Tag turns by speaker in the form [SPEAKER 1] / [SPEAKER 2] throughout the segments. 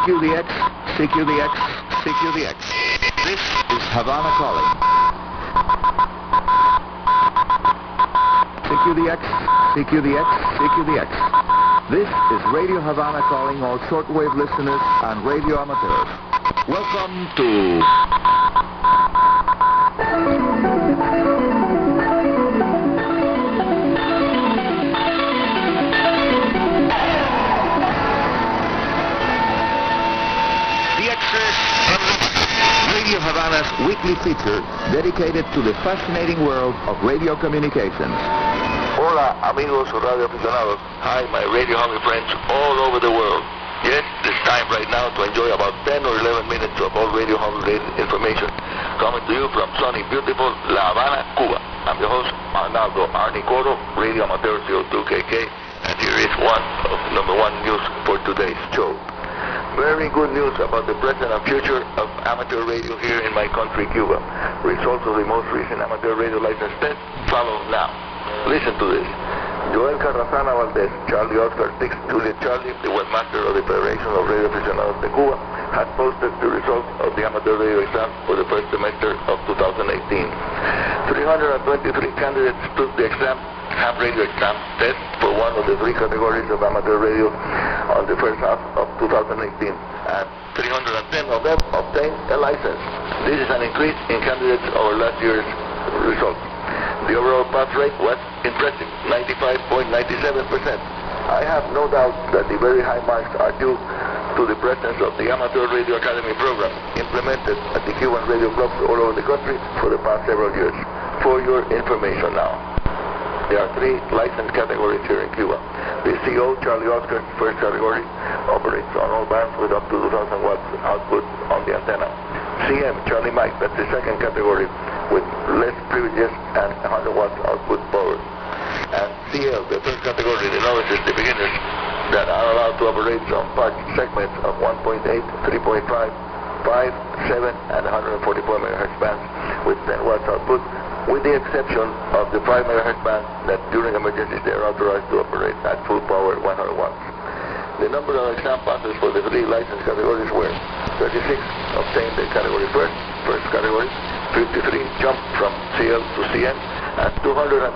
[SPEAKER 1] CQDX, CQDX, CQDX. This is Havana calling. CQDX, CQDX, CQDX. This is Radio Havana calling all shortwave listeners and radio amateurs. Welcome to... DXers Unlimited, Radio Havana's weekly feature dedicated to the fascinating world of radio communications.
[SPEAKER 2] Hola, amigos radio aficionados. Hi, my radio hobby friends all over the world. Yes, it's time right now to enjoy about 10 or 11 minutes of all radio hobby information coming to you from sunny, beautiful La Havana, Cuba. I'm your host, Arnaldo Arnie Coro, Radio Amateur CO2KK, and here is number one news for today's show. Very good news about the present and future of amateur radio here in my country, Cuba. Results of the most recent amateur radio license test follow now. Listen to this. Joel Carrazana Valdez, Charlie Oscar 6 Juliet Charlie, the webmaster of the Federation of Radio Aficionados de Cuba, had posted the results of the amateur radio exam for the first semester of 2018. 323 candidates took the exam, ham radio exam test for one of the three categories of amateur radio on the first half of 2018, and 310 of them obtained a license. This is an increase in candidates over last year's results. The overall pass rate was impressive, 95.97%. I have no doubt that the very high marks are due to the presence of the Amateur Radio Academy program implemented at the Cuban radio clubs all over the country for the past several years. For your information now, there are three license categories here in Cuba. The CO Charlie Oscar first category operates on all bands with up to 2,000 watts output on the antenna. CM Charlie Mike, that's the second category with less privileges and 100 watts output power. And CL, the third category, the novices, the beginners, that are allowed to operate on part segments of 1.8, 3.5, 5, 7, and 144 MHz bands with 10 watts output, with the exception of the 5 MHz band that during emergencies they are authorized to operate at full power 100 watts. The number of exam passes for the three license categories were 36 obtained the category first category, 53 jumped from CL to CN, and 221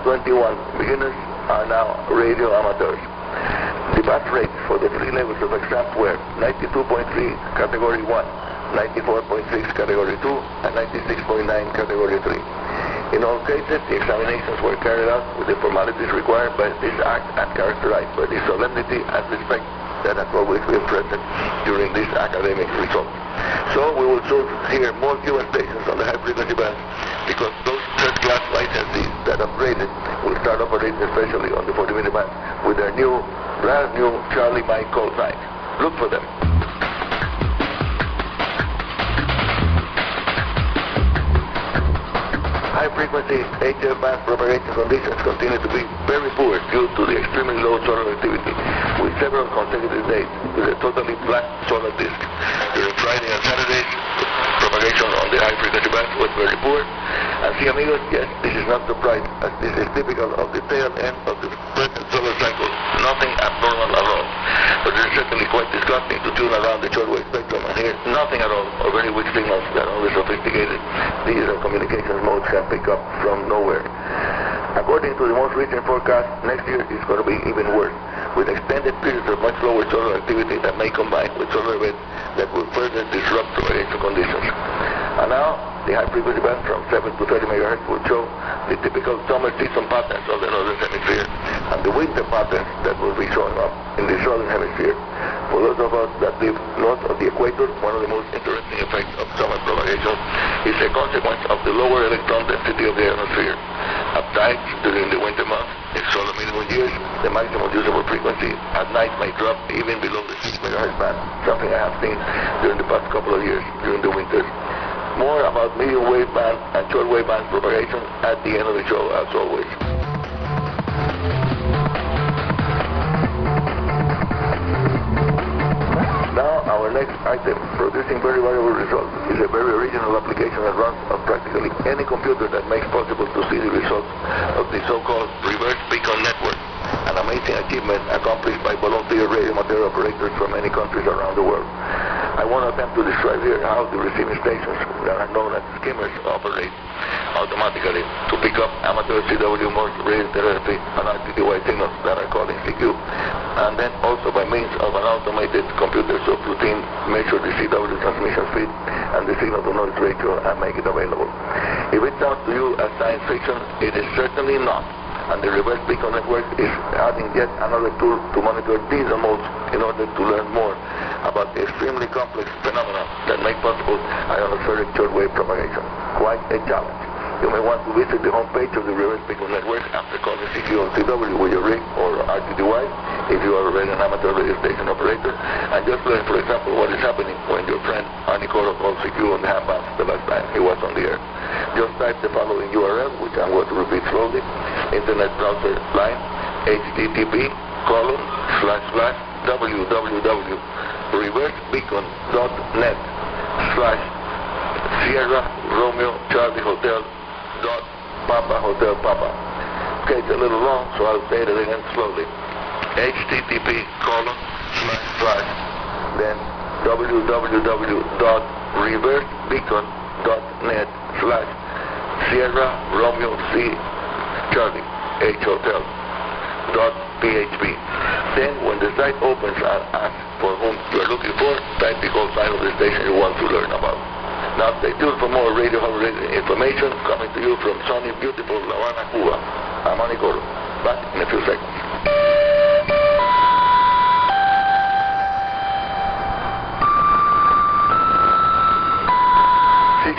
[SPEAKER 2] beginners are now radio amateurs. The pass rates for the three levels of exams were 92.3 category 1, 94.6 category 2, and 96.9 category 3. In all cases, the examinations were carried out with the formalities required by this act and characterized by the solemnity and respect that has always been present during this academic result. So we will soon hear more Cuban stations on the high frequency band, because those third-class licensees that upgraded will start operating especially on the 40-meter band with their brand new Charlie Mike call signs. Look for them. High-frequency HF band propagation conditions continue to be very poor due to the extremely low solar activity, with several consecutive days with a totally black solar disk. During Friday and Saturdays, propagation on the high-frequency band was very poor. And see, amigos, yes, this is not surprising, as this is typical of the tail end of the present solar cycle. Nothing abnormal at all. But it is certainly quite disgusting to tune around the shortwave spectrum and hear nothing at all, or very weak signals that only sophisticated digital communications modes can pick up from nowhere. According to the most recent forecast, next year is going to be even worse, with extended periods of much lower solar activity that may combine with solar events that will further disrupt propagation conditions. And now, the high-frequency band from 7 to 30 MHz will show the typical summer season patterns of the northern hemisphere and the winter patterns that will be showing up in the southern hemisphere. For those of us that live north of the equator, one of the most interesting effects of summer propagation is a consequence of the lower electron density of the atmosphere. At times, during the winter months, in solar minimum years, the maximum usable frequency at night may drop even below the 6 MHz band, something I have seen during the past couple of years during the winters. More about medium wave band and short wave band propagation at the end of the show, as always. Now, our next item, producing very valuable results, is a very original application that runs on practically any computer that makes possible to see the results of the so-called reverse beacon network, an amazing achievement accomplished by volunteer radio amateur operators from many countries around the world. won't attempt to describe here how the receiving stations that are known as skimmers operate automatically to pick up amateur CW Morse radio telegraphy and RTTY signals that are called in CQ, and then also by means of an automated computer subroutine measure the CW transmission speed and the signal to noise ratio and make it available. If it sounds to you as science fiction, it is certainly not. And the reverse beacon network is adding yet another tool to monitor diesel modes in order to learn more about the extremely complex phenomena that make possible ionospheric shortwave propagation. Quite a challenge. You may want to visit the homepage of the reverse beacon network after calling CQ or CW with your rig or RTTY if you are already an amateur radio station operator, and just learn, for example, what is happening when your friend Ani Coro called CQ on the handband the last time he was on the air. Just type the following URL, which I'm going to repeat slowly: internet browser line http://www.reversebeacon.net/Sierra Romeo Charlie Hotel Papa Hotel Papa. Okay, it's a little long, so I'll say it again slowly. http://then www.reversebeacon.net/Sierra Romeo C Charlie H Hotel .php. Then when the site opens and asks for whom you are looking for, type the call sign of the station you want to learn about. Now stay tuned for more Radio Havana information coming to you from sunny, beautiful Havana, Cuba. I'm Ani Coro. Back in a few seconds.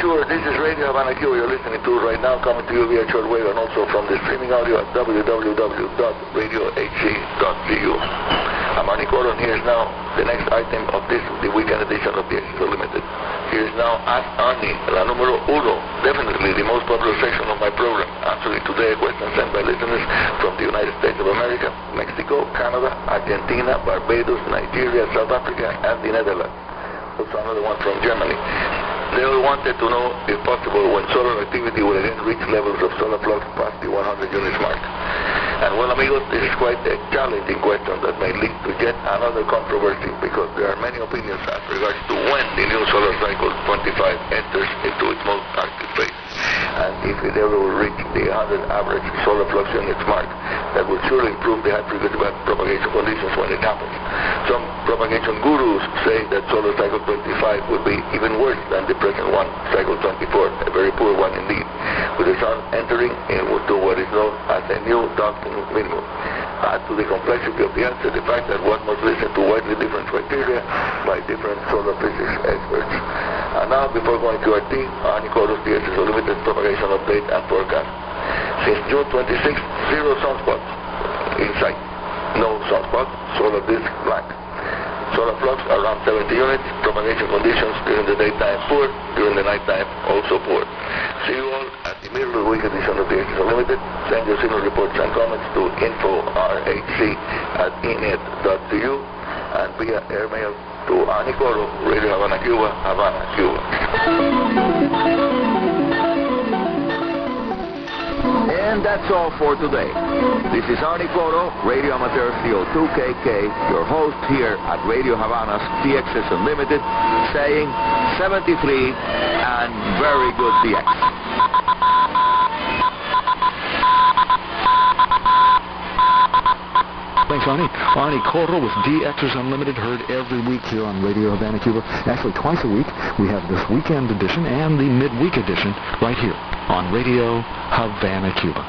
[SPEAKER 2] Sure, this is Radio Havana Cuba you're listening to right now, coming to you via shortwave and also from the streaming audio at www.radiohc.cu. I'm Ani Coro, and here's now the next item of this, the weekend edition of DXers Unlimited. Here's now Ask Arnie, la número uno, definitely the most popular section of my program, answering today a question sent by listeners from the United States of America, Mexico, Canada, Argentina, Barbados, Nigeria, South Africa, and the Netherlands. Also another one from Germany. They all wanted to know, if possible, when solar activity will again reach levels of solar flux past the 100 units mark. And well, amigos, this is quite a challenging question that may lead to yet another controversy, because there are many opinions as regards to when the new solar cycle 25 enters into its most active phase. And if it ever will reach the 100 average solar flux units mark, that will surely improve the high frequency band propagation conditions when it happens. Some propagation gurus say that solar cycle 25 would be even worse than the present one, cycle 24, a very poor one indeed, with the sun entering into what is known as a new Dalton minimum. Add to the complexity of the answer the fact that one must listen to widely different criteria by different solar physics experts. And now, before going to our team, Ani Coro's DXers Unlimited propagation update and forecast. Since June 26th, 0 sunspots in sight. No sunspots, solar disk blank. Solar flux around 70 units, propagation conditions during the daytime poor, during the nighttime also poor. See you all at the middle of the week edition of DXers Unlimited. Send your signal reports and comments to info@rhc.enet.cu and via airmail to Ani Coro, Radio Havana Cuba, Havana, Cuba.
[SPEAKER 1] And that's all for today. This is Ani Coro, Radio Amateur CO2KK, your host here at Radio Havana's DXers Unlimited, saying 73 and very good DX.
[SPEAKER 3] Thanks, Ani. Ani Coro with DXers Unlimited, heard every week here on Radio Havana Cuba. Actually, twice a week. We have this weekend edition and the midweek edition right here on Radio Havana Cuba.